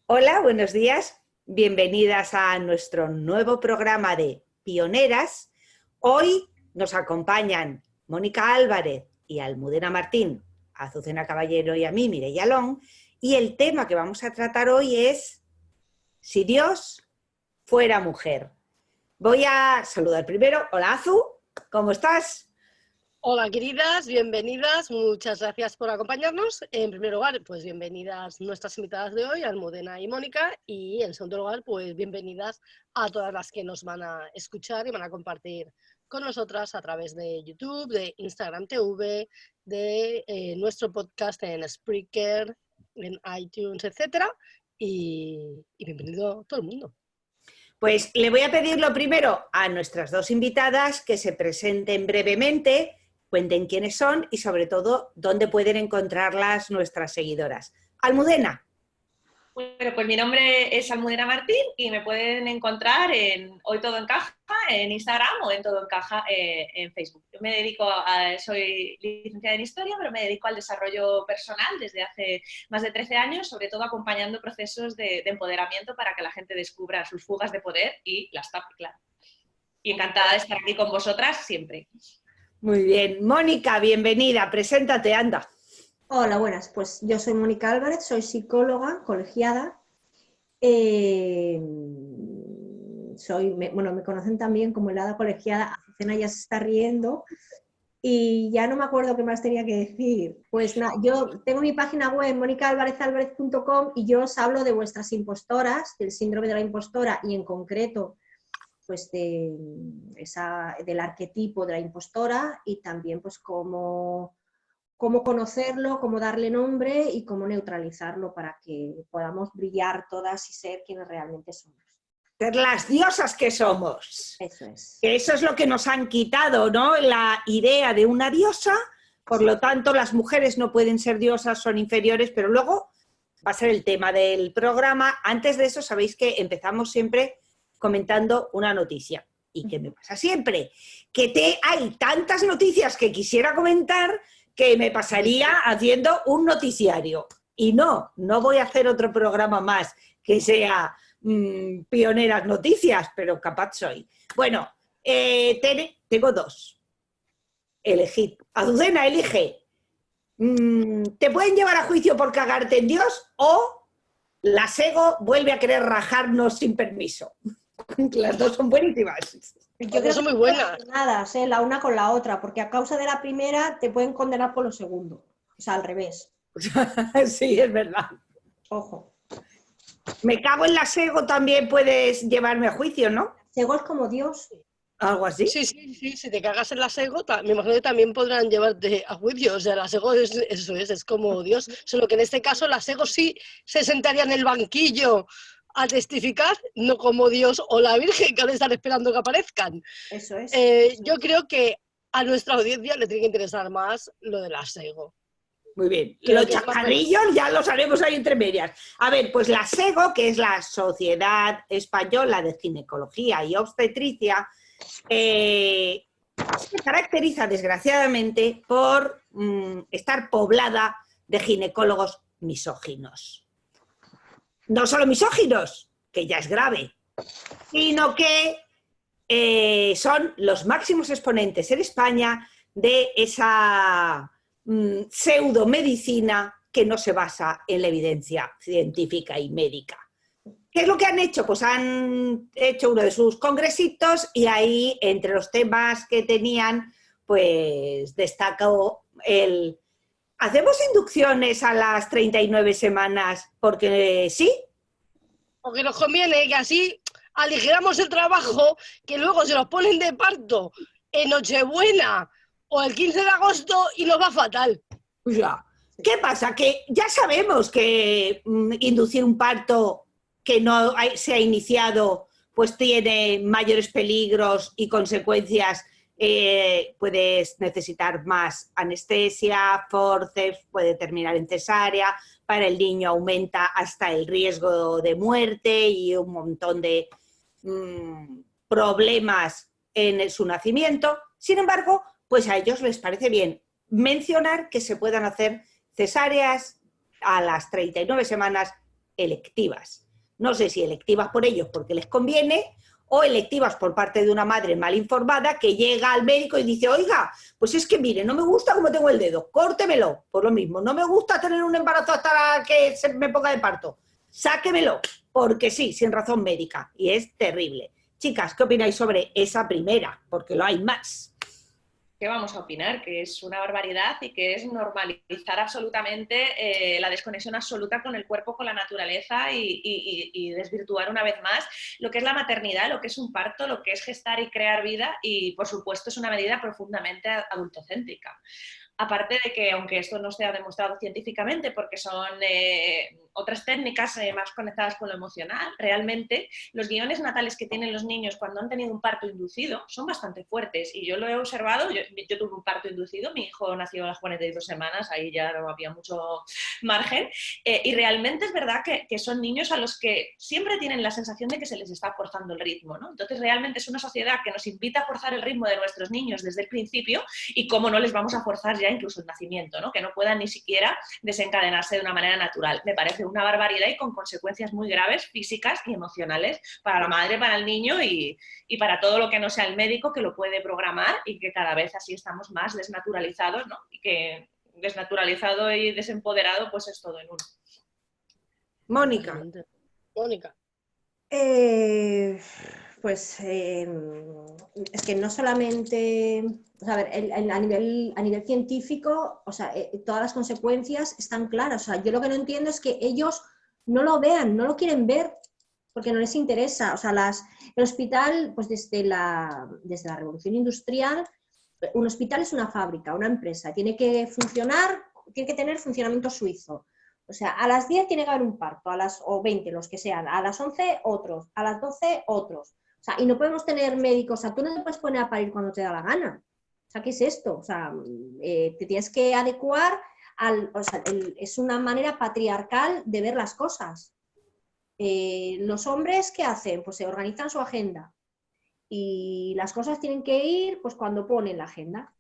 Hola, buenos días. Bienvenidas a nuestro nuevo programa de Pioneras. Hoy nos acompañan Mónica Álvarez y Almudena Martín, a Azucena Caballero y a mí, Mireia Long, y el tema que vamos a tratar hoy es Si Dios fuera mujer. Voy a saludar primero. Hola, Azu, ¿cómo estás? Hola, queridas, bienvenidas, muchas gracias por acompañarnos. En primer lugar, pues bienvenidas nuestras invitadas de hoy, Almudena y Mónica, y en segundo lugar, pues bienvenidas a todas las que nos van a escuchar y van a compartir con nosotras a través de YouTube, de Instagram TV, de nuestro podcast en Spreaker, en iTunes, etcétera, y bienvenido todo el mundo. Pues le voy a pedir lo primero a nuestras dos invitadas que se presenten brevemente, cuenten quiénes son y sobre todo dónde pueden encontrarlas nuestras seguidoras. Almudena. Bueno, pues mi nombre es Almudena Martín y me pueden encontrar en Hoy Todo Encaja en Instagram o en Todo Encaja en Facebook. Yo me dedico soy licenciada en Historia, pero me dedico al desarrollo personal desde hace más de 13 años, sobre todo acompañando procesos de empoderamiento para que la gente descubra sus fugas de poder y las tape, claro. Y encantada de estar aquí con vosotras siempre. Muy bien. Mónica, bienvenida. Preséntate, anda. Hola, buenas. Pues yo soy Mónica Álvarez, soy psicóloga colegiada. Me conocen también como el hada colegiada. Azucena ya se está riendo y ya no me acuerdo qué más tenía que decir. Pues nada, yo tengo mi página web monicaalvarezalvarez.com y yo os hablo de vuestras impostoras, del síndrome de la impostora y en concreto pues del arquetipo de la impostora y también pues cómo conocerlo, cómo darle nombre y cómo neutralizarlo para que podamos brillar todas y ser quienes realmente somos. Ser las diosas que somos. Eso es. Eso es lo que nos han quitado, ¿no? La idea de una diosa, por lo tanto las mujeres no pueden ser diosas, son inferiores, pero luego va a ser el tema del programa. Antes de eso, sabéis que empezamos siempre comentando una noticia. ¿Y qué me pasa siempre? Que hay tantas noticias que quisiera comentar que me pasaría haciendo un noticiario. Y no voy a hacer otro programa más que sea Pioneras Noticias, pero capaz soy. Bueno, tengo dos. Elegid. Azucena, elige. ¿Te pueden llevar a juicio por cagarte en Dios o la Sego vuelve a querer rajarnos sin permiso? Las dos son buenísimas. Yo creo que son muy buenas. La una con la otra, porque a causa de la primera te pueden condenar por lo segundo. O sea, al revés. Sí, es verdad. Ojo. Me cago en la Sego, también puedes llevarme a juicio, ¿no? Sego es como Dios. ¿Algo así? Sí, si te cagas en la Sego, me imagino que también podrán llevarte a juicio. O sea, la Sego es como Dios. Solo que en este caso la Sego sí se sentaría en el banquillo a testificar, no como Dios o la Virgen, que han de estar esperando que aparezcan. Eso es. Yo creo que a nuestra audiencia le tiene que interesar más lo de la Sego. Muy bien. Creo Los que chascarrillos ya los haremos ahí entre medias. A ver, pues la SEGO, que es la Sociedad Española de Ginecología y Obstetricia, se caracteriza desgraciadamente por estar poblada de ginecólogos misóginos. No solo misóginos, que ya es grave, sino que son los máximos exponentes en España de esa pseudomedicina que no se basa en la evidencia científica y médica. ¿Qué es lo que han hecho? Pues han hecho uno de sus congresitos y ahí, entre los temas que tenían, pues destacó el... ¿Hacemos inducciones a las 39 semanas porque sí? Porque nos conviene, que así aligeramos el trabajo, que luego se nos ponen de parto en Nochebuena o el 15 de agosto y nos va fatal. Ya. ¿Qué pasa? Que ya sabemos que inducir un parto que no se ha iniciado pues tiene mayores peligros y consecuencias. Puedes necesitar más anestesia, forceps, puede terminar en cesárea, para el niño aumenta hasta el riesgo de muerte y un montón de problemas en su nacimiento. Sin embargo, pues a ellos les parece bien mencionar que se puedan hacer cesáreas a las 39 semanas electivas. No sé si electivas por ellos porque les conviene o electivas por parte de una madre mal informada que llega al médico y dice, oiga, pues es que mire, no me gusta cómo tengo el dedo, córtemelo, por lo mismo, no me gusta tener un embarazo hasta que se me ponga de parto, sáquemelo, porque sí, sin razón médica, y es terrible. Chicas, ¿qué opináis sobre esa primera? Porque lo hay más. ¿Qué vamos a opinar? Que es una barbaridad y que es normalizar absolutamente la desconexión absoluta con el cuerpo, con la naturaleza y desvirtuar una vez más lo que es la maternidad, lo que es un parto, lo que es gestar y crear vida y, por supuesto, es una medida profundamente adultocéntrica. Aparte de que, aunque esto no se ha demostrado científicamente porque son otras técnicas más conectadas con lo emocional, realmente los guiones natales que tienen los niños cuando han tenido un parto inducido son bastante fuertes y yo lo he observado, yo tuve un parto inducido, mi hijo nació a las 42 semanas, ahí ya no había mucho margen y realmente es verdad que son niños a los que siempre tienen la sensación de que se les está forzando el ritmo, ¿no? Entonces realmente es una sociedad que nos invita a forzar el ritmo de nuestros niños desde el principio y cómo no les vamos a forzar ya incluso el nacimiento, ¿no? Que no puedan ni siquiera desencadenarse de una manera natural. Me parece una barbaridad y con consecuencias muy graves físicas y emocionales para la madre, para el niño y para todo lo que no sea el médico que lo puede programar y que cada vez así estamos más desnaturalizados, ¿no? Y que desnaturalizado y desempoderado pues es todo en uno. Mónica. Mónica. Pues es que no solamente, o sea, a ver, a nivel científico, o sea, todas las consecuencias están claras. O sea, yo lo que no entiendo es que ellos no lo vean, no lo quieren ver, porque no les interesa. O sea, el hospital, pues desde la revolución industrial, un hospital es una fábrica, una empresa, tiene que funcionar, tiene que tener funcionamiento suizo. O sea, a las 10 tiene que haber un parto, o 20, los que sean, a las 11 otros, a las 12 otros. O sea, y no podemos tener médicos, o sea, tú no te puedes poner a parir cuando te da la gana. O sea, ¿qué es esto? O sea, te tienes que adecuar o sea, es una manera patriarcal de ver las cosas. Los hombres, ¿qué hacen? Pues se organizan su agenda y las cosas tienen que ir pues cuando ponen la agenda.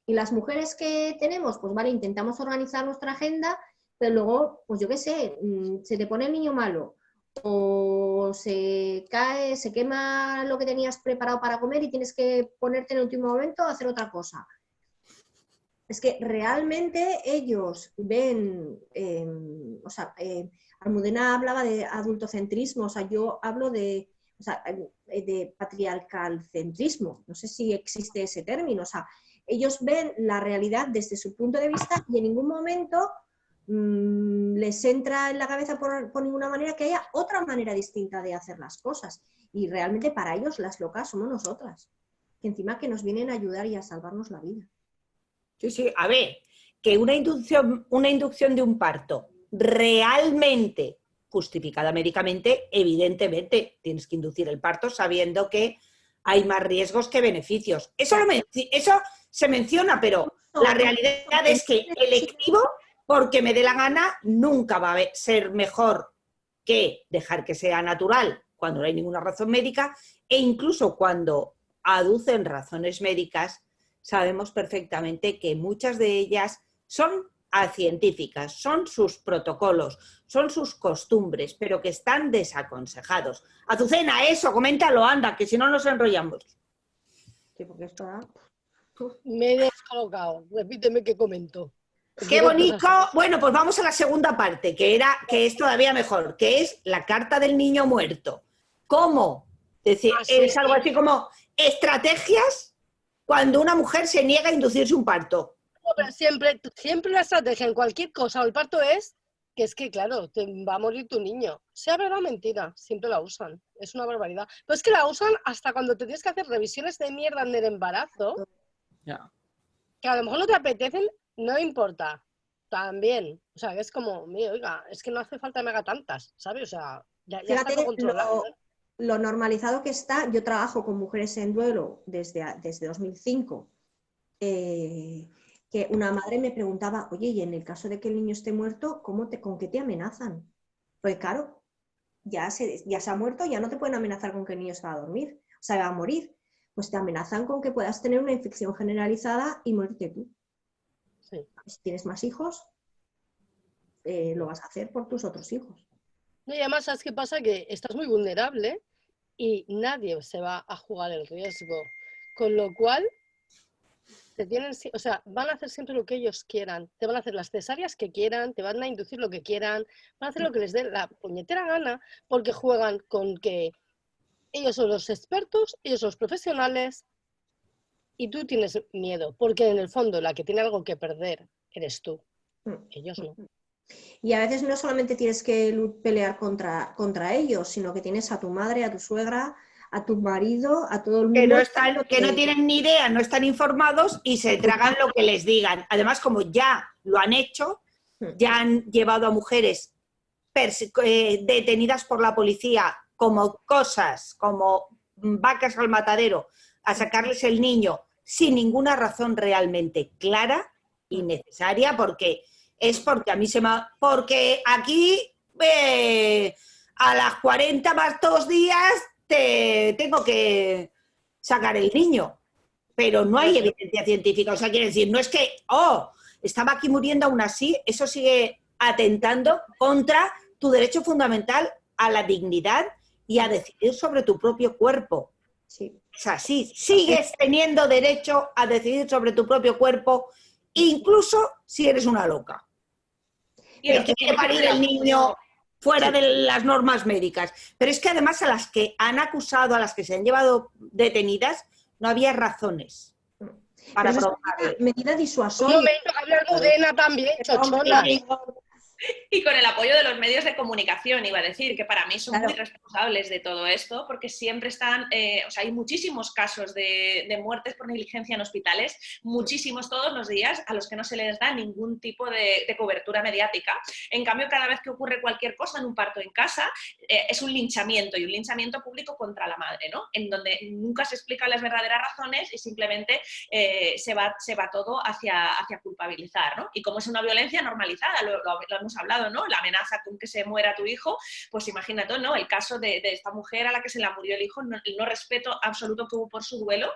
Y las mujeres que tenemos, pues vale, intentamos organizar nuestra agenda, pero luego, pues yo qué sé, se te pone el niño malo o se cae, se quema lo que tenías preparado para comer y tienes que ponerte en el último momento a hacer otra cosa. Es que realmente ellos ven, o sea, Almudena hablaba de adultocentrismo, o sea, yo hablo de patriarcalcentrismo, no sé si existe ese término, o sea, ellos ven la realidad desde su punto de vista y en ningún momento les entra en la cabeza por ninguna manera que haya otra manera distinta de hacer las cosas. Y realmente para ellos las locas somos nosotras, que encima que nos vienen a ayudar y a salvarnos la vida. Sí, sí, a ver, que una inducción de un parto realmente justificada médicamente, evidentemente tienes que inducir el parto sabiendo que hay más riesgos que beneficios. Eso se menciona, pero la realidad es que electivo, porque me dé la gana, nunca va a ser mejor que dejar que sea natural cuando no hay ninguna razón médica, e incluso cuando aducen razones médicas, sabemos perfectamente que muchas de ellas son científicas, son sus protocolos, son sus costumbres, pero que están desaconsejados. Azucena, eso, coméntalo, anda, que si no nos enrollamos. Sí, porque esto da... Me he descolocado. Repíteme qué comento. ¡Qué bonito! Bueno, pues vamos a la segunda parte, que es todavía mejor, que es la carta del niño muerto. ¿Cómo? Es algo así como estrategias cuando una mujer se niega a inducirse un parto. Pero siempre la estrategia en cualquier cosa o el parto es que, claro, te va a morir tu niño. Sea verdad o mentira, siempre la usan. Es una barbaridad. Pero es que la usan hasta cuando te tienes que hacer revisiones de mierda en el embarazo, Ya. que a lo mejor no te apetecen, no importa. También. O sea, es como, oiga, es que no hace falta que me haga tantas, ¿sabes? O sea, ya está todo controlado. Lo normalizado que está, yo trabajo con mujeres en duelo desde 2005, que una madre me preguntaba, oye, y en el caso de que el niño esté muerto, ¿con qué te amenazan? Pues claro, ya se ha muerto, ya no te pueden amenazar con que el niño se va a dormir, o sea, va a morir. Pues te amenazan con que puedas tener una infección generalizada y morirte tú. Sí. Si tienes más hijos, lo vas a hacer por tus otros hijos. No, y además, ¿sabes qué pasa? Que estás muy vulnerable y nadie se va a jugar el riesgo. Con lo cual, o sea, van a hacer siempre lo que ellos quieran. Te van a hacer las cesáreas que quieran, te van a inducir lo que quieran, van a hacer lo que les dé la puñetera gana, porque juegan con que ellos son los expertos, ellos son los profesionales, y tú tienes miedo, porque en el fondo la que tiene algo que perder eres tú, ellos no. Y a veces no solamente tienes que pelear contra ellos, sino que tienes a tu madre, a tu suegra, a tu marido, a todo el mundo. Que no tienen ni idea, no están informados y se tragan lo que les digan. Además, como ya lo han hecho, ya han llevado a mujeres detenidas por la policía como cosas, como vacas al matadero, a sacarles el niño sin ninguna razón realmente clara y necesaria, porque a mí porque aquí a las 40 más 2 días te tengo que sacar el niño, pero no hay evidencia científica. O sea, quiere decir, no es que, estaba aquí muriendo aún así, eso sigue atentando contra tu derecho fundamental a la dignidad y a decidir sobre tu propio cuerpo. Sí. Es así, sigues teniendo derecho a decidir sobre tu propio cuerpo, incluso si eres una loca. Y el que quiere parir el niño fuera de las normas médicas. Pero es que además a las que han acusado, a las que se han llevado detenidas, no había razones para provocarlo. Medida Un disuasoria. momento, habla Almudena también, chochonas. Y con el apoyo de los medios de comunicación, iba a decir, que para mí son muy responsables de todo esto, porque siempre están, o sea, hay muchísimos casos de muertes por negligencia en hospitales, muchísimos todos los días, a los que no se les da ningún tipo de cobertura mediática. En cambio, cada vez que ocurre cualquier cosa en un parto en casa, es un linchamiento, y un linchamiento público contra la madre, ¿no? En donde nunca se explican las verdaderas razones y simplemente se va todo hacia culpabilizar, ¿no? Y como es una violencia normalizada, lo hemos hablado, ¿no? La amenaza con que se muera tu hijo, pues imagínate, ¿no? El caso de esta mujer a la que se le murió el hijo, el no respeto absoluto que hubo por su duelo,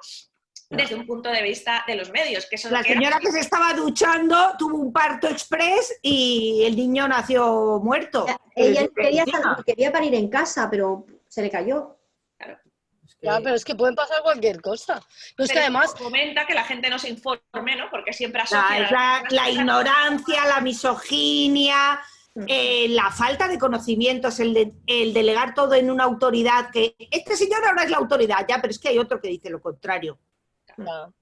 desde un punto de vista de los medios. Que la señora que se estaba duchando tuvo un parto express y el niño nació muerto. Ella quería parir en casa, pero se le cayó. Claro. Ya, pero es que pueden pasar cualquier cosa. Pero es que además comenta que la gente no se informe, ¿no? Porque siempre asocia la ignorancia, la misoginia, la falta de conocimientos, el delegar todo en una autoridad, que este señor ahora es la autoridad, ya, pero es que hay otro que dice lo contrario. no.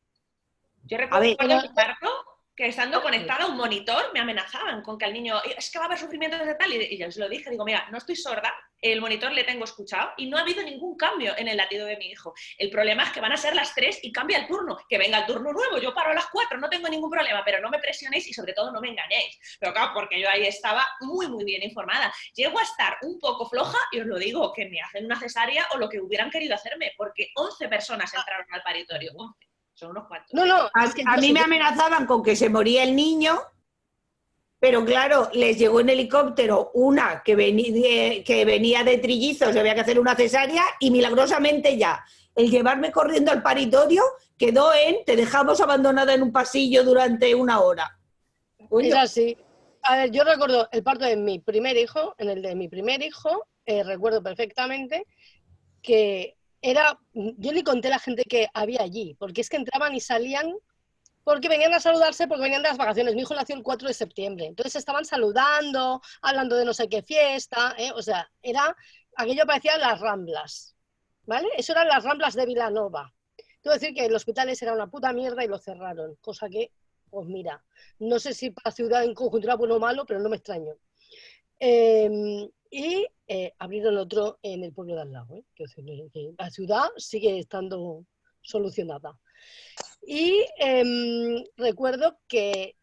Yo recuerdo en mi parto que estando conectada a un monitor me amenazaban con que al niño, es que va a haber sufrimiento de tal, y yo os lo dije, digo, mira, no estoy sorda, el monitor le tengo escuchado y no ha habido ningún cambio en el latido de mi hijo. El problema es que van a ser las 3 y cambia el turno, que venga el turno nuevo, yo paro a las 4, no tengo ningún problema, pero no me presionéis y sobre todo no me engañéis. Pero claro, porque yo ahí estaba muy, muy bien informada. Llego a estar un poco floja y os lo digo, que me hacen una cesárea o lo que hubieran querido hacerme, porque 11 personas entraron al paritorio, 11. Son unos cuantos. No, a mí me amenazaban con que se moría el niño, pero claro, les llegó en helicóptero una que venía de trillizos, había que hacer una cesárea, y milagrosamente ya el llevarme corriendo al paritorio quedó te dejamos abandonada en un pasillo durante 1 hora. Es así. A ver, yo recuerdo el parto de mi primer hijo, en el de mi primer hijo, recuerdo perfectamente que yo ni conté la gente que había allí, porque es que entraban y salían, porque venían a saludarse, porque venían de las vacaciones. Mi hijo nació el 4 de septiembre, entonces estaban saludando, hablando de no sé qué fiesta, o sea, aquello parecía las Ramblas, ¿vale? Eso eran las Ramblas de Vilanova. Tengo que decir que el hospital era una puta mierda y lo cerraron, cosa que, pues mira, no sé si para la ciudad en conjunto era bueno o malo, pero no me extraño. Y abrieron otro en el pueblo de al lado, que la ciudad sigue estando solucionada. Y recuerdo que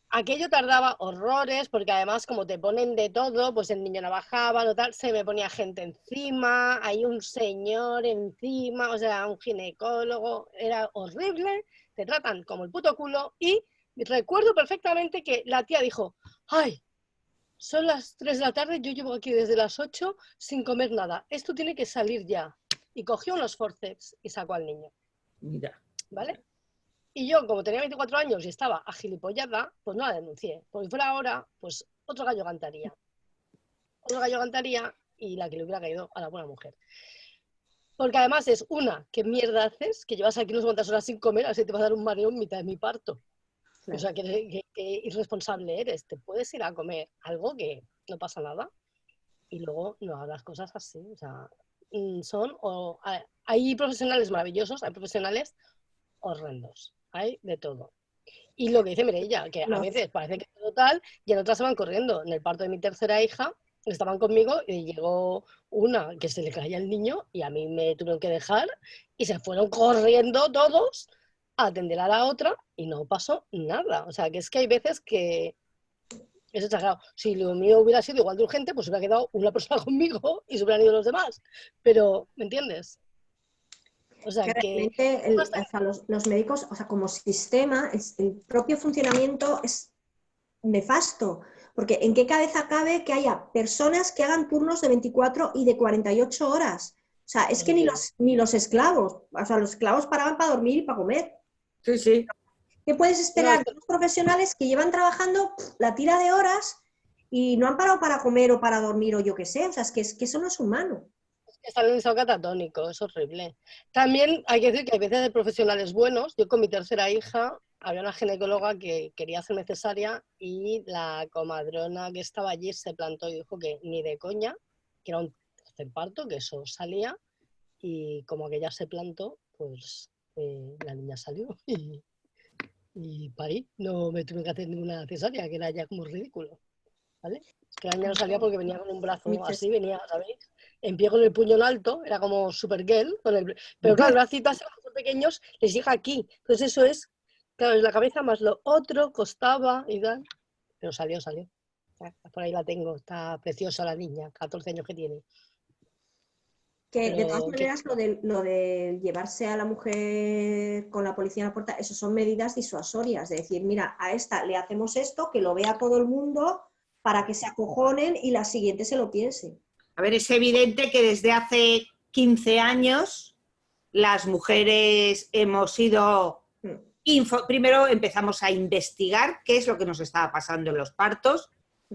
aquello tardaba horrores, porque además como te ponen de todo, pues el niño no bajaba, no tal, se me ponía gente encima, hay un señor encima, o sea, un ginecólogo, era horrible, te tratan como el puto culo. Y recuerdo perfectamente que la tía dijo, ¡ay! Son las 3 de la tarde, yo llevo aquí desde las 8 sin comer nada. Esto tiene que salir ya. Y cogió unos forceps y sacó al niño. Mira. ¿Vale? Y yo, como tenía 24 años y estaba agilipollada, pues no la denuncié. Porque si fuera ahora, pues otro gallo cantaría. otro gallo cantaría y la que le hubiera caído a la buena mujer. Porque además es una, ¿qué mierda haces? Que llevas aquí unas cuantas horas sin comer, así te va a dar un mareo en mitad de mi parto. Claro. O sea, que irresponsable eres. Te puedes ir a comer algo que no pasa nada y luego no hagas las cosas así. O sea, hay profesionales maravillosos, hay profesionales horrendos, hay de todo. Y lo que dice Mireia, que a veces parece que es total y en otras se van corriendo. En el parto de mi tercera hija estaban conmigo y llegó una que se le caía el niño y a mí me tuvieron que dejar y se fueron corriendo todos a atender a la otra y no pasó nada. O sea, que es que hay veces que es exagerado. Si lo mío hubiera sido igual de urgente, pues hubiera quedado una persona conmigo y se hubieran ido los demás. Pero, ¿me entiendes? O sea, que realmente o sea, los médicos, o sea, como sistema, el propio funcionamiento es nefasto. Porque ¿en qué cabeza cabe que haya personas que hagan turnos de 24 y de 48 horas? O sea, es que ni los esclavos, o sea, los esclavos paraban para dormir y para comer. Sí, sí. ¿Qué puedes esperar de los profesionales que llevan trabajando la tira de horas y no han parado para comer o para dormir o yo qué sé? O sea, es que eso no es humano. Está en un estado catatónico, es horrible. También hay que decir que hay veces de profesionales buenos. Yo con mi tercera hija había una ginecóloga que quería hacer cesárea y la comadrona que estaba allí se plantó y dijo que ni de coña, que era un tercer parto, que eso salía, y como que ya se plantó, pues la niña salió y parí. No me tuve que hacer ninguna cesárea, que era ya como ridículo, ¿vale? Que la niña no salía porque venía con un brazo así, venía, ¿sabéis? En pie con el puño en alto, era como Supergirl, pero claro, los bracitos son pequeños, les llega aquí. Entonces eso es, claro, es la cabeza más lo otro, costaba y tal. Pero salió. Por ahí la tengo, está preciosa la niña, 14 años que tiene. Que de todas maneras lo de llevarse a la mujer con la policía en la puerta, eso son medidas disuasorias, de decir, mira, a esta le hacemos esto, que lo vea todo el mundo para que se acojonen y la siguiente se lo piense. A ver, es evidente que desde hace 15 años las mujeres hemos ido... Primero empezamos a investigar qué es lo que nos estaba pasando en los partos,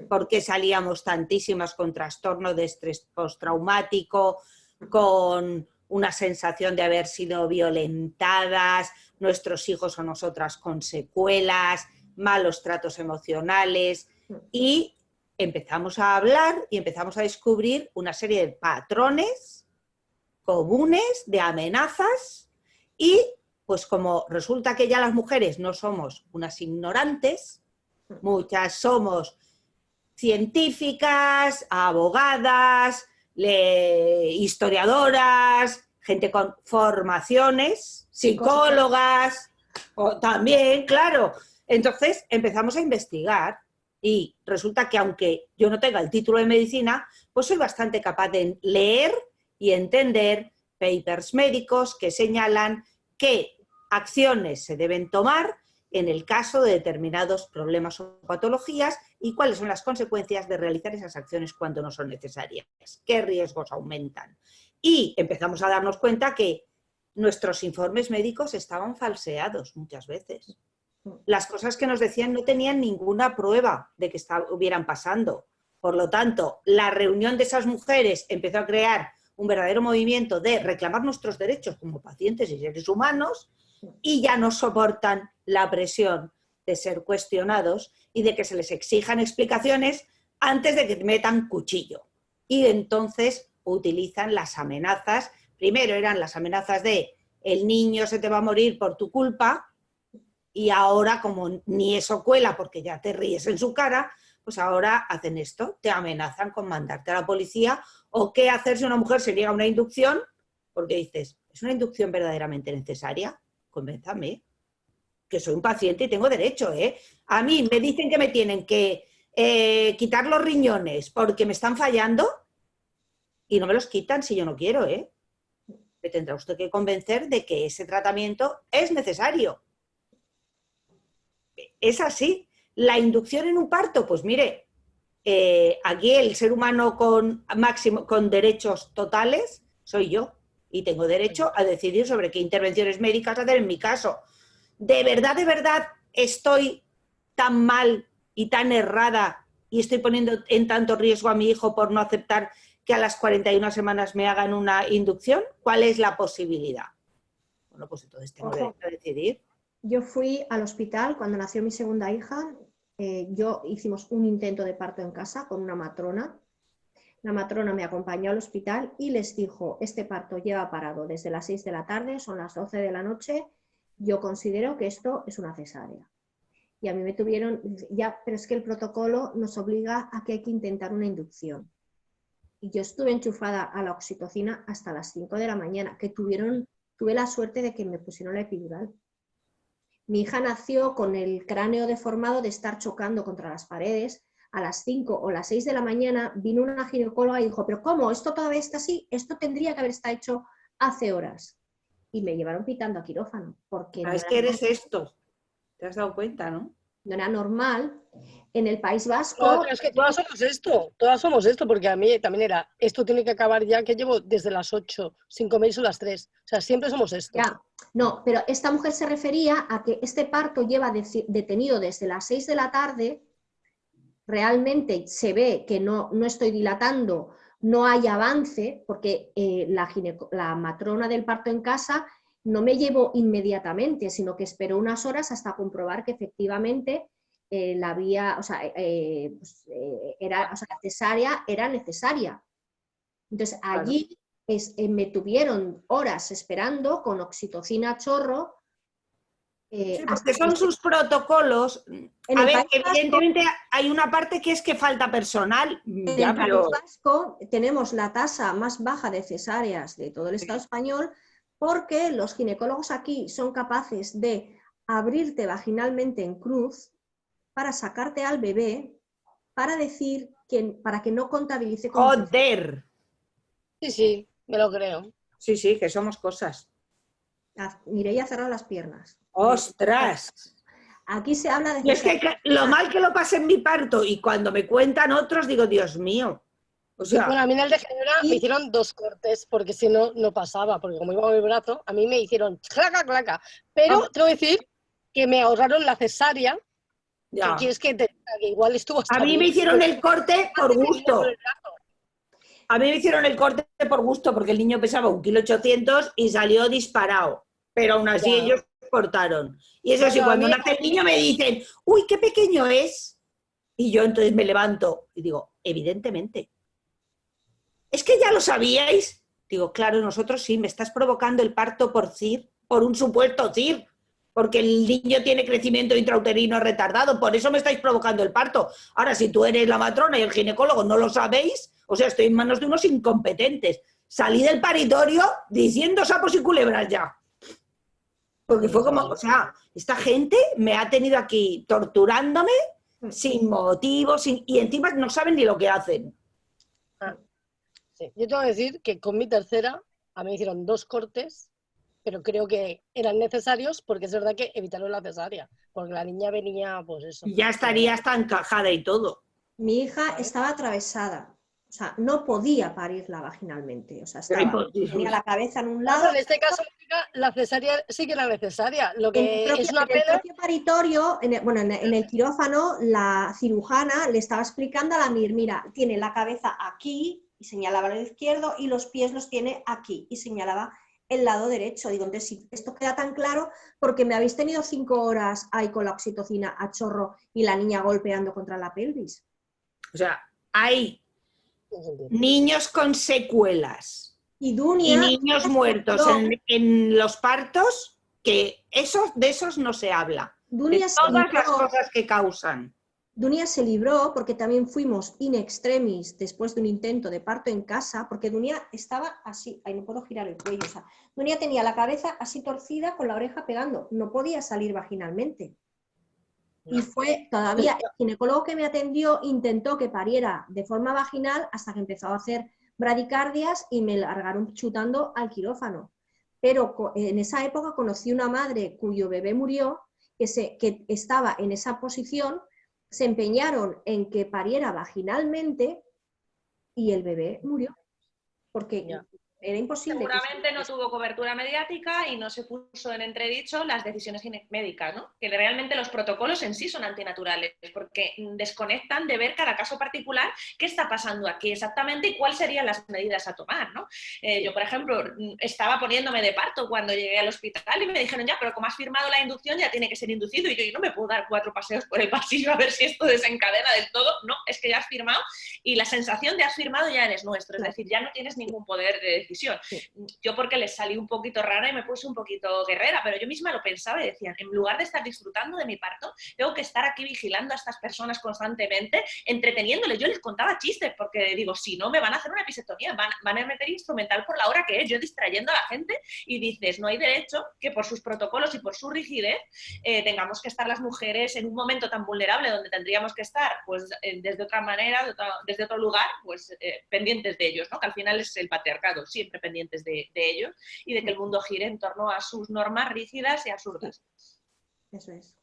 por qué salíamos tantísimas con trastorno de estrés postraumático, con una sensación de haber sido violentadas, nuestros hijos o nosotras con secuelas, malos tratos emocionales, y empezamos a hablar y empezamos a descubrir una serie de patrones comunes de amenazas y pues como resulta que ya las mujeres no somos unas ignorantes, muchas somos científicas, abogadas, historiadoras, gente con formaciones, psicólogas, también, claro. Entonces empezamos a investigar y resulta que aunque yo no tenga el título de medicina, pues soy bastante capaz de leer y entender papers médicos que señalan qué acciones se deben tomar en el caso de determinados problemas o patologías y cuáles son las consecuencias de realizar esas acciones cuando no son necesarias, qué riesgos aumentan. Y empezamos a darnos cuenta que nuestros informes médicos estaban falseados muchas veces. Las cosas que nos decían no tenían ninguna prueba de que estuvieran pasando. Por lo tanto, la reunión de esas mujeres empezó a crear un verdadero movimiento de reclamar nuestros derechos como pacientes y seres humanos y ya no soportan la presión de ser cuestionados y de que se les exijan explicaciones antes de que te metan cuchillo. Y entonces utilizan las amenazas. Primero eran las amenazas de el niño se te va a morir por tu culpa y ahora como ni eso cuela porque ya te ríes en su cara, pues ahora hacen esto, te amenazan con mandarte a la policía o qué hacer si una mujer se niega a una inducción porque dices, ¿es una inducción verdaderamente necesaria? Convénzame, que soy un paciente y tengo derecho, ¿eh? A mí me dicen que me tienen que quitar los riñones porque me están fallando y no me los quitan si yo no quiero, ¿eh? Me tendrá usted que convencer de que ese tratamiento es necesario. Es así. La inducción en un parto, pues mire, aquí el ser humano con derechos totales soy yo y tengo derecho a decidir sobre qué intervenciones médicas hacer en mi caso. ¿De verdad estoy tan mal y tan errada y estoy poniendo en tanto riesgo a mi hijo por no aceptar que a las 41 semanas me hagan una inducción? ¿Cuál es la posibilidad? Bueno, pues entonces tengo derecho a decidir. Yo fui al hospital cuando nació mi segunda hija. Hicimos un intento de parto en casa con una matrona. La matrona me acompañó al hospital y les dijo, este parto lleva parado desde las 6 de la tarde, son las 12 de la noche, yo considero que esto es una cesárea. Y a mí me tuvieron, ya, pero es que el protocolo nos obliga a que hay que intentar una inducción. Y yo estuve enchufada a la oxitocina hasta las 5 de la mañana, que tuve la suerte de que me pusieron la epidural. Mi hija nació con el cráneo deformado de estar chocando contra las paredes. A las 5 o las 6 de la mañana vino una ginecóloga y dijo, pero ¿cómo? ¿Esto todavía está así? Esto tendría que haber estado hecho hace horas. Y me llevaron pitando a quirófano. Porque Es que eres esto. ¿Te has dado cuenta, no? No era normal. En el País Vasco... No, pero es que todas somos esto, porque a mí también era, esto tiene que acabar ya, que llevo desde las 8, 5 meses o las 3. O sea, siempre somos esto. Ya, no, pero esta mujer se refería a que este parto lleva detenido desde las 6 de la tarde. Realmente se ve que no estoy dilatando, no hay avance, porque la matrona del parto en casa no me llevó inmediatamente, sino que esperó unas horas hasta comprobar que efectivamente la cesárea era necesaria. Entonces allí me tuvieron horas esperando con oxitocina a chorro. Sí, porque son sus protocolos. A ver, evidentemente hay una parte que es que falta personal. En el País Vasco tenemos la tasa más baja de cesáreas de todo el Estado español, porque los ginecólogos aquí son capaces de abrirte vaginalmente en cruz para sacarte al bebé, para decir para que no contabilice como ¡joder! Sí, me lo creo. Sí, que somos cosas. Mireia ha cerrado las piernas. ¡Ostras! Aquí se habla de... Y es que lo mal que lo pasé en mi parto y cuando me cuentan otros digo, Dios mío. O sea, bueno, a mí en el de Ginebra me hicieron 2 cortes porque si no, no pasaba. Porque como iba con el brazo, a mí me hicieron claca, claca. Pero tengo que decir que me ahorraron la cesárea. ya. ¿Qué quieres que te diga? Que igual estuvo hasta A mí bien. me hicieron el corte por gusto. A mí me hicieron el corte por gusto porque el niño pesaba 1,8 kg y salió disparado. Pero aún así ellos cortaron. Y eso sí, cuando nace el niño me dicen, uy, qué pequeño es. Y yo entonces me levanto y digo, evidentemente. ¿Es que ya lo sabíais? Digo, claro, nosotros sí, me estás provocando el parto por CIR, por un supuesto CIR, porque el niño tiene crecimiento intrauterino retardado, por eso me estáis provocando el parto. Ahora, si tú eres la matrona y el ginecólogo no lo sabéis, o sea, estoy en manos de unos incompetentes. Salí del paritorio diciendo sapos y culebras ya. Porque fue como, o sea, esta gente me ha tenido aquí torturándome sin motivo, y encima no saben ni lo que hacen. Sí. Yo tengo que decir que con mi tercera a mí me hicieron 2 cortes, pero creo que eran necesarios porque es verdad que evitaron la cesárea, porque la niña venía, pues eso. Ya estaría hasta encajada y todo. Mi hija estaba atravesada, o sea, no podía parirla vaginalmente, o sea, tenía la cabeza en un lado. En este caso, la cesárea sí que era necesaria, lo que es una pena. En el propio paritorio, en el quirófano, la cirujana le estaba explicando a la Mir, mira, tiene la cabeza aquí, y señalaba el lado izquierdo, y los pies los tiene aquí, y señalaba el lado derecho. Digo, entonces, si esto queda tan claro, porque me habéis tenido 5 horas ahí con la oxitocina a chorro y la niña golpeando contra la pelvis. O sea, hay niños con secuelas y niños muertos en los partos, que de esos no se habla. De todas las cosas que causan. Dunia se libró porque también fuimos in extremis después de un intento de parto en casa, porque Dunia estaba así, ahí no puedo girar el cuello, o sea, Dunia tenía la cabeza así torcida con la oreja pegando, no podía salir vaginalmente. Y fue todavía, el ginecólogo que me atendió intentó que pariera de forma vaginal hasta que empezó a hacer bradicardias y me largaron chutando al quirófano. Pero en esa época conocí una madre cuyo bebé murió, que estaba en esa posición. Se empeñaron en que pariera vaginalmente y el bebé murió. Porque era imposible. Seguramente no tuvo cobertura mediática y no se puso en entredicho las decisiones médicas, ¿no? Que realmente los protocolos en sí son antinaturales, porque desconectan de ver cada caso particular qué está pasando aquí exactamente y cuáles serían las medidas a tomar, ¿no? Yo, por ejemplo, estaba poniéndome de parto cuando llegué al hospital y me dijeron, ya, pero como has firmado la inducción ya tiene que ser inducido, y yo no me puedo dar 4 paseos por el pasillo a ver si esto desencadena del todo. No, es que ya has firmado y la sensación de has firmado ya eres nuestro, es decir, ya no tienes ningún poder de decisión. Yo porque les salí un poquito rara y me puse un poquito guerrera, pero yo misma lo pensaba y decía, en lugar de estar disfrutando de mi parto, tengo que estar aquí vigilando a estas personas constantemente, entreteniéndoles. Yo les contaba chistes porque digo, si no me van a hacer una episiotomía, van a meter instrumental por la hora que es, yo distrayendo a la gente, y dices, no hay derecho que por sus protocolos y por su rigidez tengamos que estar las mujeres en un momento tan vulnerable donde tendríamos que estar pues desde otra manera, desde otro lugar, pues pendientes de ellos, ¿no? Que al final es el patriarcado, siempre pendientes de ellos y de que el mundo gire en torno a sus normas rígidas y absurdas. Eso es.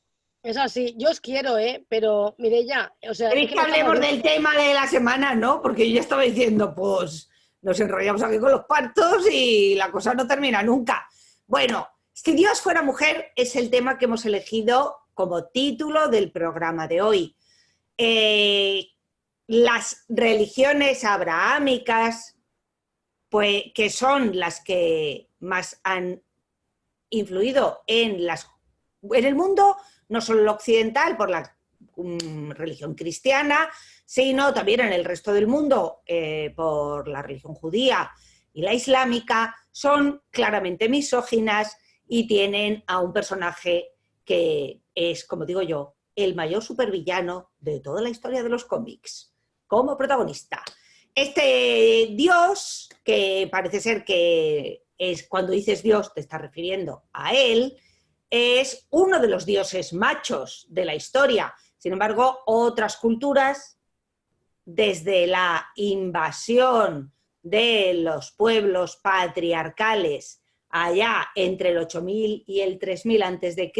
Es así, yo os quiero, pero Mireia, o sea... ¿Queréis que hablemos del tema de la semana, no? Porque yo ya estaba diciendo, pues nos enrollamos aquí con los partos y la cosa no termina nunca. Bueno, si Dios fuera mujer es el tema que hemos elegido como título del programa de hoy. Las religiones abrahámicas, pues, que son las que más han influido en el mundo, no solo el occidental, por la religión cristiana, sino también en el resto del mundo, por la religión judía y la islámica, son claramente misóginas y tienen a un personaje que es, como digo yo, el mayor supervillano de toda la historia de los cómics, como protagonista. Este Dios, que parece ser que es, cuando dices Dios te estás refiriendo a él, es uno de los dioses machos de la historia. Sin embargo, otras culturas, desde la invasión de los pueblos patriarcales allá entre el 8000 y el 3000 a.C.,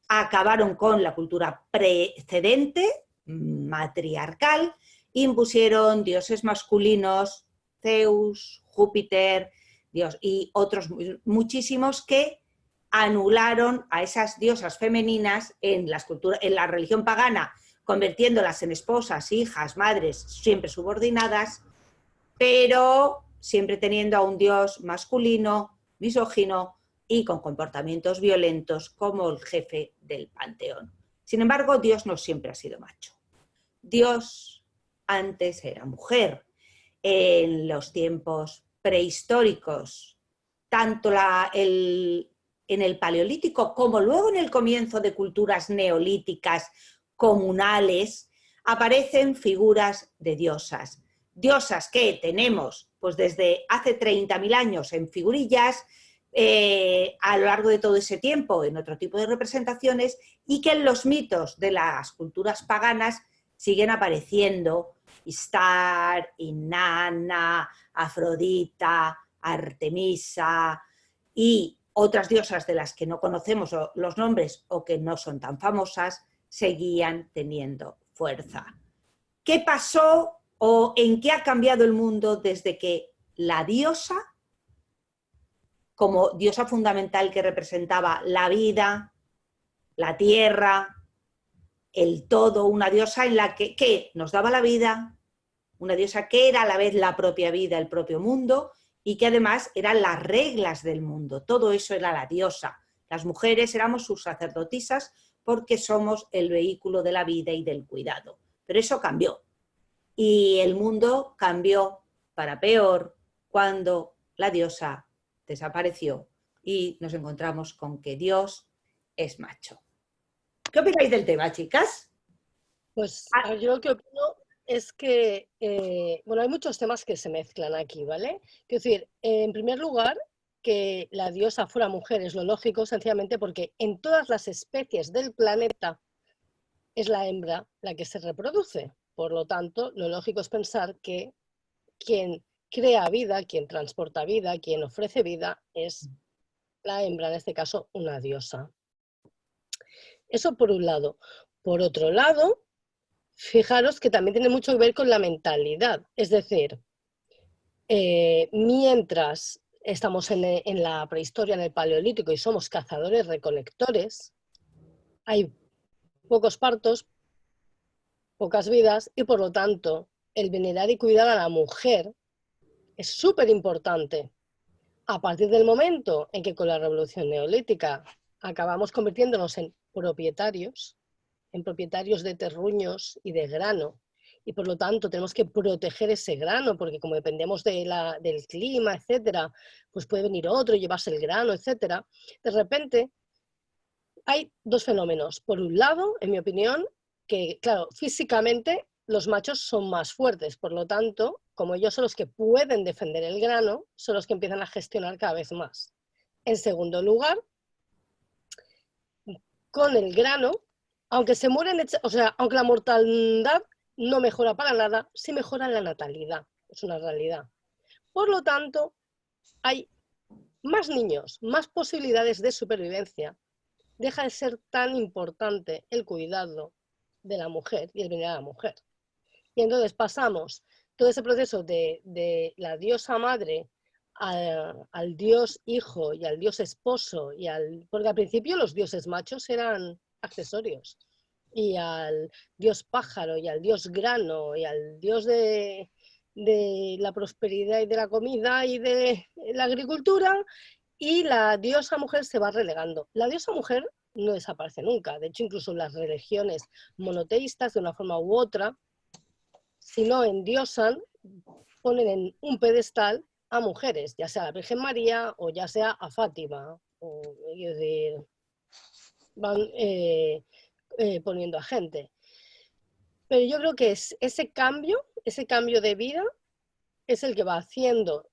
acabaron con la cultura precedente, matriarcal, impusieron dioses masculinos, Zeus, Júpiter, Dios, y otros muchísimos que anularon a esas diosas femeninas en la religión pagana, convirtiéndolas en esposas, hijas, madres, siempre subordinadas, pero siempre teniendo a un dios masculino, misógino y con comportamientos violentos como el jefe del panteón. Sin embargo, Dios no siempre ha sido macho. Dios antes era mujer. En los tiempos prehistóricos, tanto en el Paleolítico como luego en el comienzo de culturas neolíticas comunales, aparecen figuras de diosas. Diosas que tenemos pues desde hace 30.000 años en figurillas, a lo largo de todo ese tiempo en otro tipo de representaciones, y que en los mitos de las culturas paganas siguen apareciendo: Istar, Inanna, Afrodita, Artemisa y otras diosas de las que no conocemos los nombres o que no son tan famosas, seguían teniendo fuerza. ¿Qué pasó o en qué ha cambiado el mundo desde que la diosa, como diosa fundamental que representaba la vida, la tierra, el todo, una diosa en la que nos daba la vida, una diosa que era a la vez la propia vida, el propio mundo, y que además eran las reglas del mundo, todo eso era la diosa. Las mujeres éramos sus sacerdotisas porque somos el vehículo de la vida y del cuidado. Pero eso cambió. Y el mundo cambió para peor cuando la diosa desapareció y nos encontramos con que Dios es macho. ¿Qué opináis del tema, chicas? Pues yo lo que opino es que, bueno, hay muchos temas que se mezclan aquí, ¿vale? Quiero decir, en primer lugar, que la diosa fuera mujer es lo lógico, sencillamente porque en todas las especies del planeta es la hembra la que se reproduce. Por lo tanto, lo lógico es pensar que quien crea vida, quien transporta vida, quien ofrece vida, es la hembra, en este caso, una diosa. Eso por un lado. Por otro lado, fijaros que también tiene mucho que ver con la mentalidad. Es decir, mientras estamos en la prehistoria, en el paleolítico, y somos cazadores-recolectores, hay pocos partos, pocas vidas, y por lo tanto el venerar y cuidar a la mujer es súper importante. A partir del momento en que con la revolución neolítica acabamos convirtiéndonos en propietarios de terruños y de grano, y por lo tanto tenemos que proteger ese grano, porque como dependemos del clima, etcétera, pues puede venir otro y llevarse el grano, etcétera. De repente hay dos fenómenos. Por un lado, en mi opinión, que claro, físicamente los machos son más fuertes, por lo tanto, como ellos son los que pueden defender el grano, son los que empiezan a gestionar cada vez más. En segundo lugar, con el grano, aunque se mueren, o sea, aunque la mortalidad no mejora para nada, sí mejora la natalidad, es una realidad. Por lo tanto, hay más niños, más posibilidades de supervivencia. Deja de ser tan importante el cuidado de la mujer y el venerar a la mujer. Y entonces pasamos todo ese proceso de la diosa madre al dios hijo y al dios esposo, porque al principio los dioses machos eran accesorios, y al dios pájaro y al dios grano y al dios de la prosperidad y de la comida y de la agricultura, y la diosa mujer se va relegando. La diosa mujer no desaparece nunca, de hecho incluso las religiones monoteístas de una forma u otra, si no endiosan, ponen en un pedestal a mujeres, ya sea a la Virgen María o ya sea a Fátima, o, es decir, van poniendo a gente. Pero yo creo que ese cambio de vida es el que va haciendo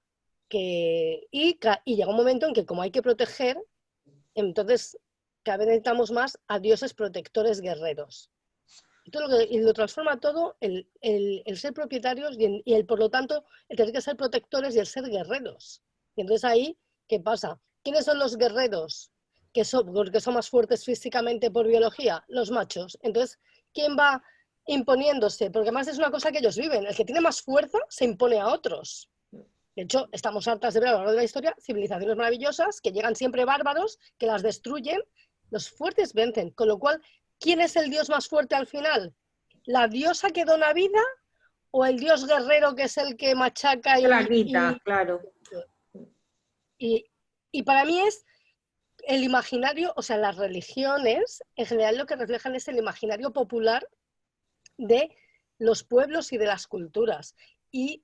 que... Y llega un momento en que como hay que proteger, entonces cada vez necesitamos más a dioses protectores guerreros. Y lo transforma todo el ser propietarios y por lo tanto el tener que ser protectores y el ser guerreros. Y entonces ahí, ¿qué pasa? ¿Quiénes son los guerreros? Porque son más fuertes físicamente por biología, los machos. Entonces, ¿quién va imponiéndose? Porque además es una cosa que ellos viven. El que tiene más fuerza se impone a otros. De hecho, estamos hartas de ver a lo largo de la historia civilizaciones maravillosas que llegan siempre bárbaros, que las destruyen. Los fuertes vencen, con lo cual, ¿quién es el dios más fuerte al final? ¿La diosa que dona vida o el dios guerrero que es el que machaca claro. Y para mí es el imaginario, o sea, las religiones en general lo que reflejan es el imaginario popular de los pueblos y de las culturas. Y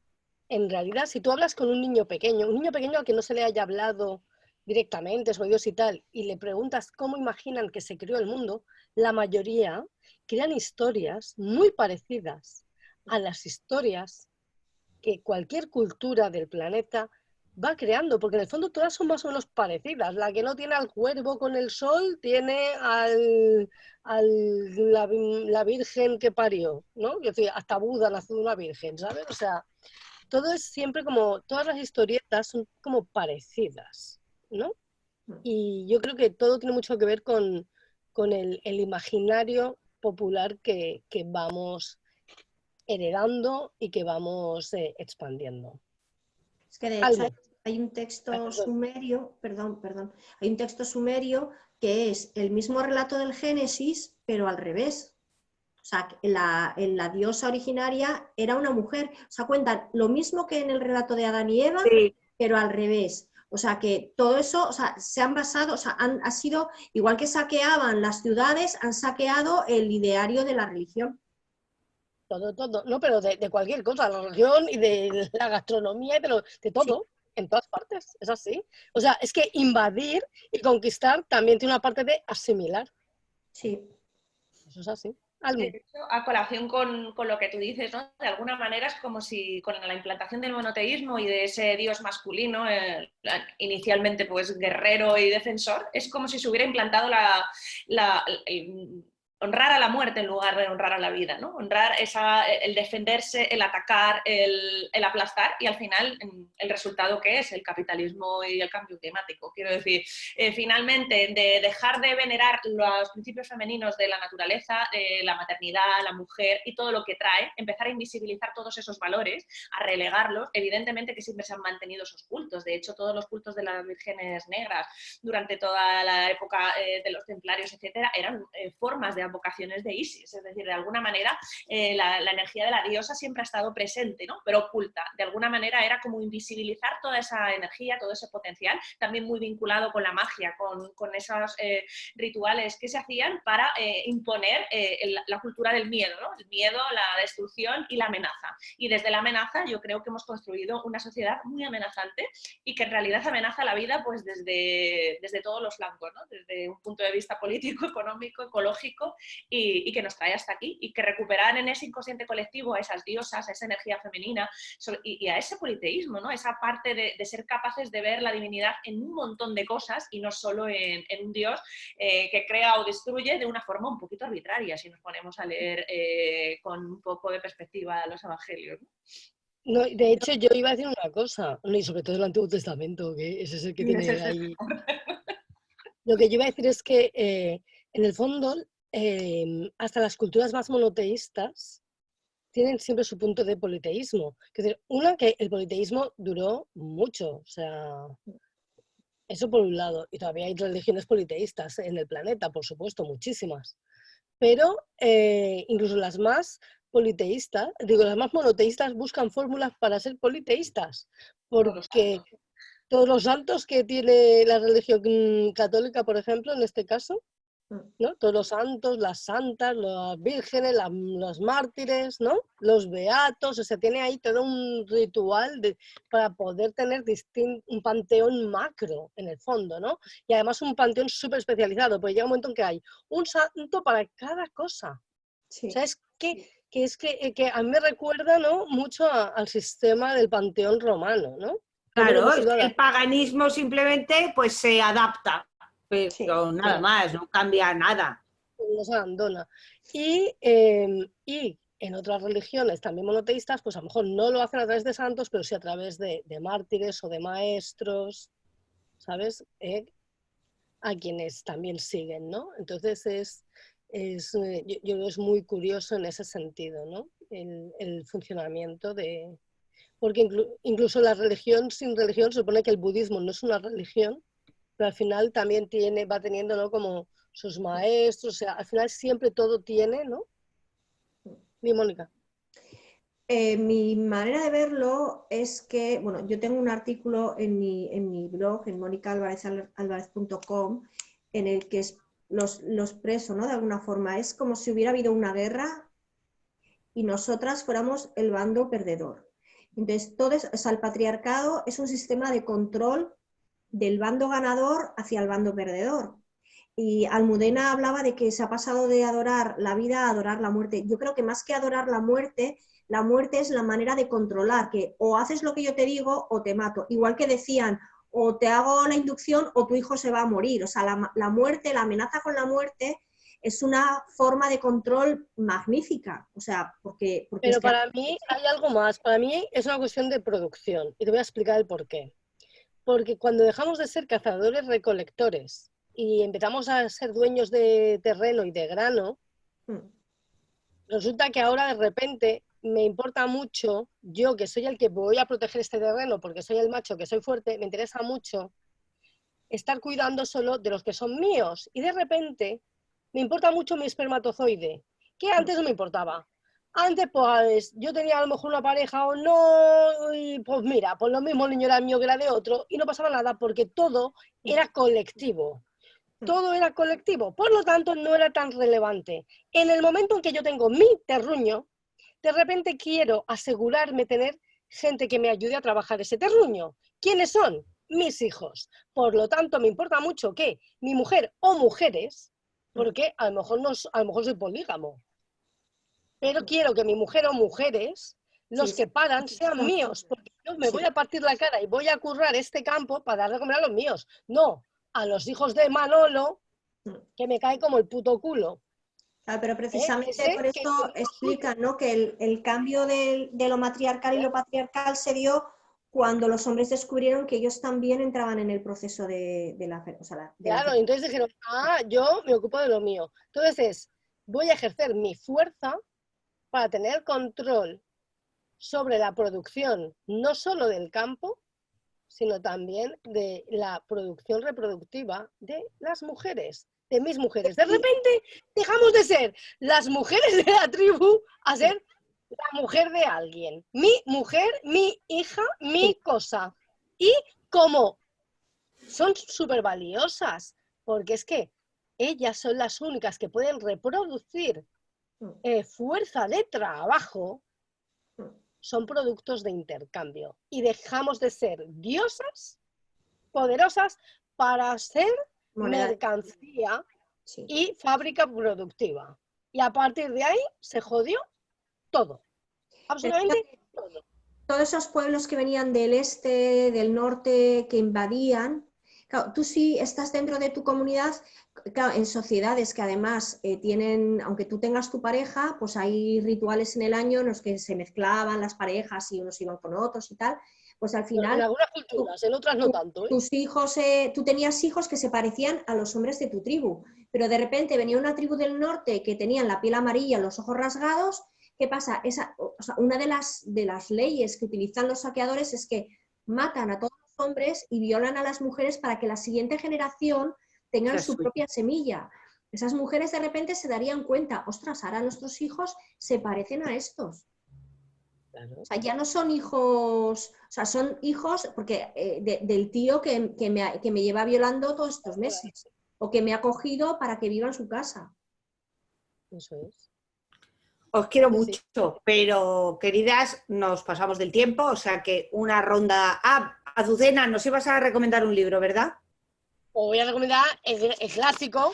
en realidad, si tú hablas con un niño pequeño al que no se le haya hablado directamente, es Dios y tal, y le preguntas cómo imaginan que se creó el mundo, la mayoría crean historias muy parecidas a las historias que cualquier cultura del planeta va creando, porque en el fondo todas son más o menos parecidas. La que no tiene al cuervo con el sol tiene la virgen que parió, ¿no? Yo decía, hasta Buda nació de una virgen, ¿sabes? O sea, todo es siempre como, todas las historietas son como parecidas, ¿no? Y yo creo que todo tiene mucho que ver con el imaginario popular que vamos heredando y que vamos expandiendo. Es que de hecho hay un texto sumerio, hay un texto sumerio que es el mismo relato del Génesis, pero al revés. O sea, la diosa originaria era una mujer. O sea, cuentan lo mismo que en el relato de Adán y Eva, sí, pero al revés. O sea, que todo eso, o sea, se han basado, o sea, ha sido, igual que saqueaban las ciudades, han saqueado el ideario de la religión. Todo, no, pero de cualquier cosa, la religión y de la gastronomía y de todo, sí, en todas partes, es así. O sea, es que invadir y conquistar también tiene una parte de asimilar. Sí. Eso es así. De hecho, a colación con lo que tú dices, ¿no? De alguna manera es como si con la implantación del monoteísmo y de ese dios masculino, inicialmente pues guerrero y defensor, es como si se hubiera implantado honrar a la muerte en lugar de honrar a la vida, ¿no? Honrar el defenderse, el atacar, el aplastar y al final el resultado que es el capitalismo y el cambio climático. Quiero decir, finalmente de dejar de venerar los principios femeninos de la naturaleza, la maternidad, la mujer y todo lo que trae, empezar a invisibilizar todos esos valores, a relegarlos. Evidentemente que siempre se han mantenido esos cultos. De hecho, todos los cultos de las vírgenes negras durante toda la época de los templarios, etcétera, eran formas de advocaciones de Isis. Es decir, de alguna manera la energía de la diosa siempre ha estado presente, ¿no? Pero oculta. De alguna manera era como invisibilizar toda esa energía, todo ese potencial, también muy vinculado con la magia, con esos rituales que se hacían para imponer la cultura del miedo, ¿no? El miedo, la destrucción y la amenaza. Y desde la amenaza yo creo que hemos construido una sociedad muy amenazante y que en realidad amenaza la vida pues desde todos los flancos, ¿no? Desde un punto de vista político, económico, ecológico y que nos trae hasta aquí. Y que recuperar en ese inconsciente colectivo a esas diosas, a esa energía femenina y a ese politeísmo, ¿no? Esa parte de ser capaces de ver la divinidad en un montón de cosas y no solo en un dios que crea o destruye de una forma un poquito arbitraria, si nos ponemos a leer con un poco de perspectiva los evangelios, ¿no? No, de hecho, yo iba a decir una cosa, y sobre todo el Antiguo Testamento, que ese es el que tiene ahí. Lo que yo iba a decir es que, en el fondo, hasta las culturas más monoteístas tienen siempre su punto de politeísmo. Es decir, que el politeísmo duró mucho, o sea, eso por un lado, y todavía hay religiones politeístas en el planeta, por supuesto, muchísimas. Pero incluso las más politeístas, las más monoteístas buscan fórmulas para ser politeístas, porque todos los santos que tiene la religión católica, por ejemplo, en este caso, ¿no? Todos los santos, las santas, las vírgenes, los mártires, ¿no? Los beatos, o sea, tiene ahí todo un ritual para poder tener un panteón macro, en el fondo, ¿no? Y además un panteón súper especializado, porque llega un momento en que hay un santo para cada cosa. Sí. O sea, es que a mí me recuerda, ¿no? Mucho al sistema del panteón romano, ¿no? Claro, el paganismo simplemente pues se adapta. Pero nada más, no cambia nada. No se abandona. Y en otras religiones también monoteístas, pues a lo mejor no lo hacen a través de santos, pero sí a través de mártires o de maestros, ¿sabes? A quienes también siguen, ¿no? Entonces yo creo que es muy curioso en ese sentido, ¿no? El funcionamiento de... Porque incluso la religión sin religión, se supone que el budismo no es una religión, pero al final también va teniendo, ¿no? Como sus maestros, o sea, al final siempre todo tiene, ¿no? Ni Mónica. Mi manera de verlo es que, bueno, yo tengo un artículo en mi blog, en monicaalvarezalvarez.com, en el que los expreso, ¿no? De alguna forma, es como si hubiera habido una guerra y nosotras fuéramos el bando perdedor. Entonces, el patriarcado es un sistema de control del bando ganador hacia el bando perdedor. Y Almudena hablaba de que se ha pasado de adorar la vida a adorar la muerte. Yo creo que más que adorar la muerte es la manera de controlar, que o haces lo que yo te digo o te mato. Igual que decían, o te hago la inducción o tu hijo se va a morir. O sea, la muerte, la amenaza con la muerte es una forma de control magnífica. O sea, porque pero para mí hay algo más. Para mí es una cuestión de producción. Y te voy a explicar el porqué. Porque cuando dejamos de ser cazadores-recolectores y empezamos a ser dueños de terreno y de grano, resulta que ahora de repente me importa mucho, yo que soy el que voy a proteger este terreno porque soy el macho, que soy fuerte, me interesa mucho estar cuidando solo de los que son míos. Y de repente me importa mucho mi espermatozoide, que antes no me importaba. Antes, pues, yo tenía a lo mejor una pareja o no, y pues mira, pues lo mismo el niño era mío que era de otro, y no pasaba nada porque todo era colectivo. Todo era colectivo, por lo tanto no era tan relevante. En el momento en que yo tengo mi terruño, de repente quiero asegurarme tener gente que me ayude a trabajar ese terruño. ¿Quiénes son? Mis hijos. Por lo tanto, me importa mucho que mi mujer o mujeres, porque a lo mejor soy polígamo, pero quiero que mi mujer o mujeres, los que paran, sean míos, porque yo me voy a partir la cara y voy a currar este campo para darle a comer a los míos. No, a los hijos de Manolo, que me cae como el puto culo. Claro, pero precisamente Ese por que eso no es explican, ¿no?, que el cambio de lo matriarcal y lo patriarcal se dio cuando los hombres descubrieron que ellos también entraban en el proceso de la Claro, entonces dijeron, yo me ocupo de lo mío. Entonces, voy a ejercer mi fuerza para tener control sobre la producción, no solo del campo, sino también de la producción reproductiva de las mujeres, de mis mujeres. De repente dejamos de ser las mujeres de la tribu a ser la mujer de alguien. Mi mujer, mi hija, mi cosa. Y como son súper valiosas, porque es que ellas son las únicas que pueden reproducir fuerza de trabajo, son productos de intercambio. Y dejamos de ser diosas poderosas para ser mercancía y fábrica productiva. Y a partir de ahí se jodió todo. Absolutamente todo. Todos esos pueblos que venían del este, del norte, que invadían, claro, tú sí estás dentro de tu comunidad, claro, en sociedades que además tienen, aunque tú tengas tu pareja, pues hay rituales en el año en los que se mezclaban las parejas y unos iban con otros y tal, pues al final... En algunas culturas, en otras no tanto. Tus hijos, tú tenías hijos que se parecían a los hombres de tu tribu, pero de repente venía una tribu del norte que tenían la piel amarilla, los ojos rasgados. ¿Qué pasa? Una de las leyes que utilizan los saqueadores es que matan a todos los hombres y violan a las mujeres para que la siguiente generación tengan su propia semilla. Esas mujeres de repente se darían cuenta, ostras, ahora nuestros hijos se parecen a estos. Claro. O sea, ya no son hijos, o sea, son hijos porque del tío que me lleva violando todos estos meses, o que me ha cogido para que viva en su casa. Eso es. Os quiero mucho, pero queridas, nos pasamos del tiempo, o sea que una ronda... Azucena, nos ibas a recomendar un libro, ¿verdad? Os voy a recomendar el clásico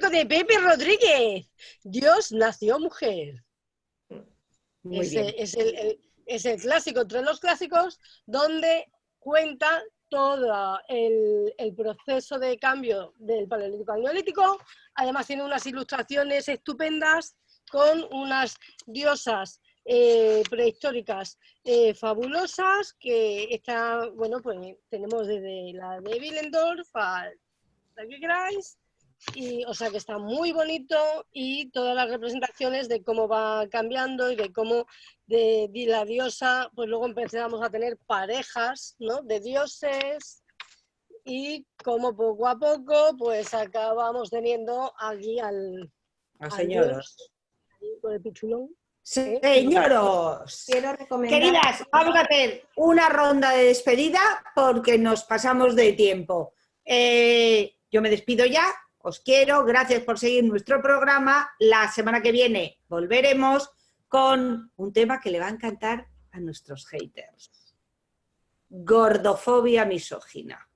de Pepe Rodríguez, Dios nació mujer. Muy bien. Es el clásico entre los clásicos donde cuenta todo el proceso de cambio del Paleolítico al Neolítico. Además tiene unas ilustraciones estupendas con unas diosas prehistóricas fabulosas que está, bueno, pues tenemos desde la de Willendorf a la que queráis, y, o sea que está muy bonito, y todas las representaciones de cómo va cambiando y de cómo de la diosa, pues luego empezamos a tener parejas, ¿no?, de dioses, y como poco a poco pues acabamos teniendo aquí al señoros. Con el pichulón. Señoros, quiero recomendar... Queridas, vamos a hacer una ronda de despedida porque nos pasamos de tiempo. Yo me despido ya, os quiero, gracias por seguir nuestro programa. La semana que viene volveremos con un tema que le va a encantar a nuestros haters. Gordofobia misógina.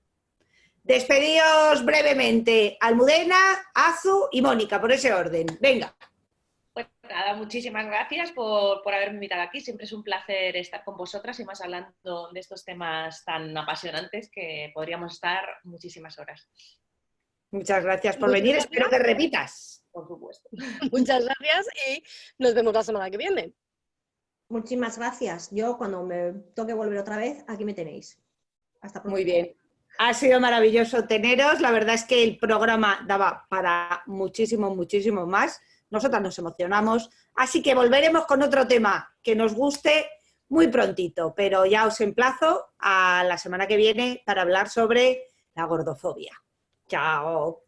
Despedíos brevemente, Almudena, Azu y Mónica, por ese orden. Venga. Pues nada, muchísimas gracias por haberme invitado aquí. Siempre es un placer estar con vosotras y más hablando de estos temas tan apasionantes que podríamos estar muchísimas horas. Muchas gracias por venir. Espero que repitas. Por supuesto. Muchas gracias y nos vemos la semana que viene. Muchísimas gracias. Yo cuando me toque volver otra vez, aquí me tenéis. Hasta pronto. Muy bien. Ha sido maravilloso teneros. La verdad es que el programa daba para muchísimo, muchísimo más. Nosotras nos emocionamos, así que volveremos con otro tema que nos guste muy prontito, pero ya os emplazo a la semana que viene para hablar sobre la gordofobia. ¡Chao!